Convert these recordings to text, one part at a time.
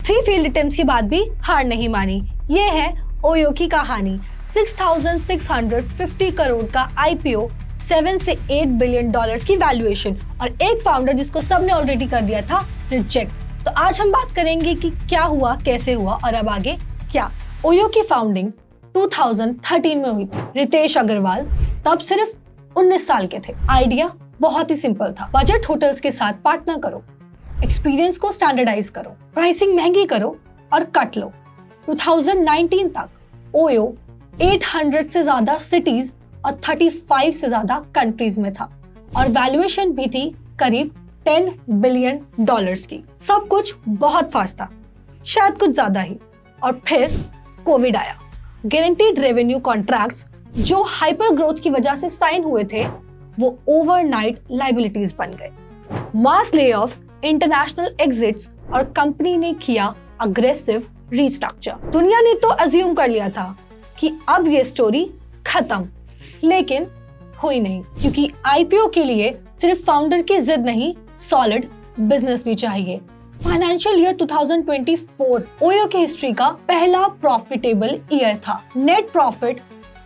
3 failed attempts के बाद भी हार नहीं मानी। ये है ओयो की कहानी। 6,650 करोड़ का आईपीओ, 7 से 8 बिलियन डॉलर्स की वैल्यूएशन और एक फाउंडर जिसको सबने ऑलरेडी कर दिया था रिजेक्ट। तो आज हम बात करेंगे कि क्या हुआ, कैसे हुआ और अब आगे क्या। ओयो की फाउंडिंग 2013 में हुई थी। रितेश अग्रवाल तब सिर्फ 19 साल के थे। आइडिया बहुत ही सिंपल था। बजट होटल्स के साथ पार्टनर करो, एक्सपीरियंस को स्टैंडर्डाइज करो, प्राइसिंग महंगी करो और कट लो। 2019 तक ओयो 800 से ज्यादा सिटीज और 35 से ज्यादा कंट्रीज में था और वैल्यूएशन भी थी करीब 10 बिलियन डॉलर्स की। सब कुछ बहुत फास्ट था, शायद कुछ ज्यादा ही। और फिर कोविड आया। गारंटीड रेवेन्यू कॉन्ट्रैक्ट्स जो हाइपर ग्रोथ की वजह से साइन हुए थे वो ओवरनाइट लायबिलिटीज बन गए। मास लेऑफ्स, इंटरनेशनल एग्जिट्स और कंपनी ने किया अग्रेसिव रीस्ट्रक्चर। दुनिया ने तो अज्यूम कर लिया था कि अब ये स्टोरी खत्म, लेकिन हुई नहीं, क्योंकि आईपीओ के लिए सिर्फ फाउंडर की जिद नहीं, सॉलिड बिजनेस भी चाहिए। फाइनेंशियल ईयर 2024 ओयो की हिस्ट्री का पहला प्रॉफिटेबल ईयर था। नेट प्रॉफिट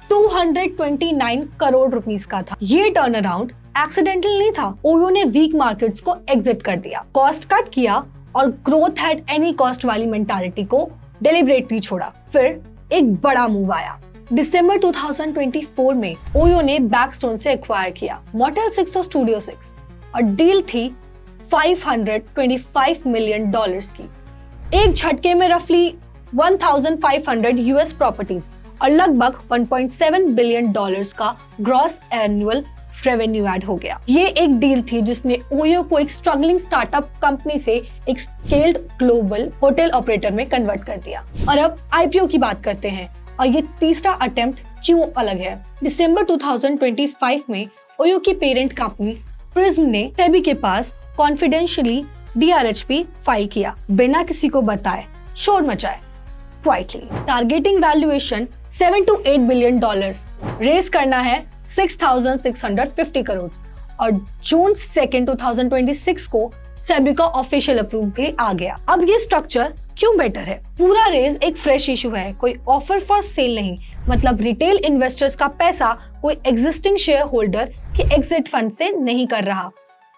229 करोड़ रुपीस का था। ये टर्न अराउंड एक्सीडेंटल नहीं था। ओयो ने वीक मार्केट्स को एग्जिट कर दिया, कॉस्ट कट किया और ग्रोथ एट एनी कॉस्ट वाली मेंटालिटी को डेलिबरेटली छोड़ा। फिर एक बड़ा मूव आया। दिसंबर 2024 में ओयो ने बैकस्टोन से एक्वायर किया मोटेल 6 और स्टूडियो 6 और डील थी 525 मिलियन डॉलर्स की। एक झटके में रफली 1500 यूएस प्रॉपर्टीज और लगभग 1.7 बिलियन डॉलर्स का ग्रॉस एनुअल रेवेन्यू ऐड हो गया। ये एक डील थी जिसने ओयो को एक स्ट्रगलिंग स्टार्टअप कंपनी से एक स्केल्ड ग्लोबल होटल ऑपरेटर में कन्वर्ट कर दिया। और अब आईपीओ की बात करते हैं और ये तीसरा अटेम्प्ट क्यों अलग है। दिसंबर 2025 में ओयो की पेरेंट कंपनी प्रिज्म ने सेबी के पास कॉन्फिडेंशियली डीआरएचपी फाइल किया, बिना किसी को बताए, शोर मचाए, quietly. Targeting valuation 7 to 8 billion dollars, raise करना है 6,650 करोड़ और जून 2, 2026 को सेबी का ऑफिशियल अप्रूव भी आ गया। अब ये स्ट्रक्चर क्यों बेटर है? पूरा रेज एक फ्रेश इशू है, कोई ऑफर फॉर सेल नहीं। मतलब रिटेल इन्वेस्टर्स का पैसा कोई एग्जिस्टिंग शेयर होल्डर के एग्जिट फंड से नहीं कर रहा,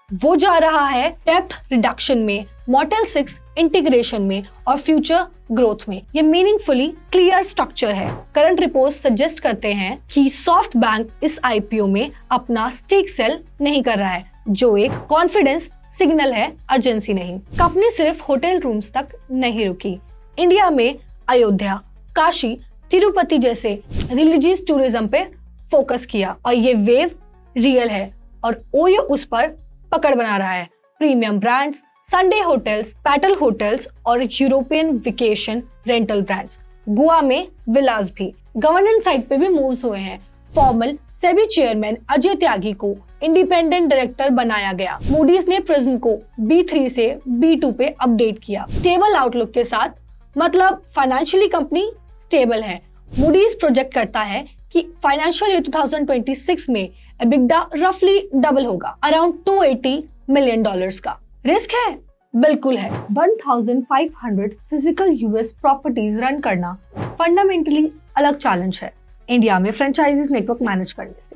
वो जा रहा है डेप्ट रिडक्शन में, मोटेल 6 इंटीग्रेशन में और फ्यूचर ग्रोथ में। ये मीनिंगफुली क्लियर स्ट्रक्चर है। करंट रिपोर्ट्स सजेस्ट करते हैं कि सॉफ्ट बैंक इस आईपीओ में अपना स्टेक सेल नहीं कर रहा है, जो एक कॉन्फिडेंस सिग्नल है, अर्जेंसी नहीं। कंपनी सिर्फ होटल रूम्स तक नहीं रुकी, इंडिया में अयोध्या, काशी, तिरुपति जैसे रिलीजियस टूरिज्म पे फोकस किया और ये वेव रियल है और ओयो उस पर पकड़ बना रहा है। प्रीमियम ब्रांड्स, संडे होटल्स, पैटल होटल्स और European vacation rental brands, Goa में विलास भी। गवर्नेंस साइड पे भी मूव्स हुए हैं। फॉर्मल सेबी चेयरमैन अजय त्यागी को इंडिपेंडेंट डायरेक्टर बनाया गया। मूडीज ने प्रिज्म को B3 से B2 पे अपडेट किया, स्टेबल आउटलुक के साथ। मतलब फाइनेंशियली कंपनी स्टेबल है। मूडीज प्रोजेक्ट करता है कि फाइनेंशियल ईयर 2026 में एबिगडा रफली डबल होगा, अराउंड 280 मिलियन डॉलर्स का। रिस्क है? बिल्कुल है। 1500 फिजिकल यूएस प्रॉपर्टीज रन करना फंडामेंटली अलग चैलेंज है इंडिया में फ्रेंचाइजीज नेटवर्क मैनेज करने से।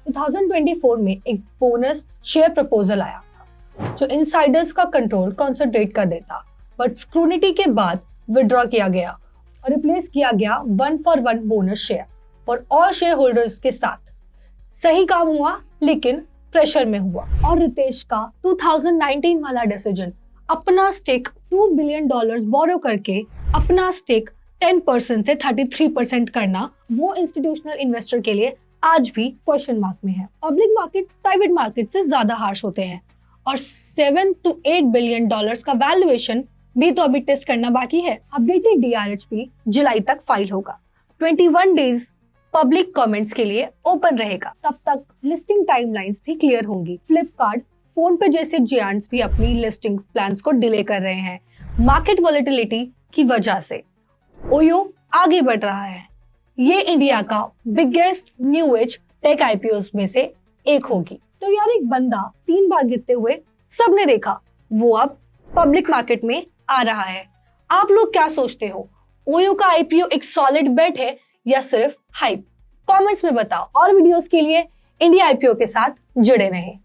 2024 में एक बोनस शेयर प्रपोजल आया था जो इनसाइडर्स का कंट्रोल कंसंट्रेट कर देता, बट स्क्रूनिटी के बाद विड्रॉ किया गया और रिप्लेस किया गया 1-for-1 bonus share for all share holders के साथ। सही काम हुआ, लेकिन प्रेशर में हुआ। और रितेश का 2019 वाला डिसीजन, अपना स्टेक $2 बिलियन बोरो करके अपना स्टेक 10% से 33% करना, वो इंस्टीट्यूशनल इन्वेस्टर के लिए आज भी क्वेश्चन मार्क में है। पब्लिक मार्केट प्राइवेट मार्केट से ज्यादा हार्श होते हैं और 7 to 8 बिलियन डॉलर्स का वैल्यूएशन भी तो अभी टेस्ट करना बाकी है। अपडेटेड डीआरएचपी जुलाई तक फाइल होगा। 21 डेज पब्लिक कमेंट्स के लिए ओपन रहेगा। तब तक लिस्टिंग टाइमलाइंस भी क्लियर होंगी। फ्लिपकार्ट, फोन पे जैसे जायंट्स भी अपनी लिस्टिंग प्लान्स को डिले कर रहे हैं मार्केट वोलेटिलिटी की वजह से। ओयो आगे बढ़ रहा है। ये इंडिया का biggest new age tech IPOs में से एक होगी। तो यार, एक बंदा 3 बार गिरते हुए सबने देखा, वो अब पब्लिक मार्केट में आ रहा है। आप लोग क्या सोचते हो, ओयो का आईपीओ एक सॉलिड बेट है या सिर्फ हाइप? कमेंट्स में बताओ और वीडियोस के लिए इंडिया आईपीओ के साथ जुड़े रहें।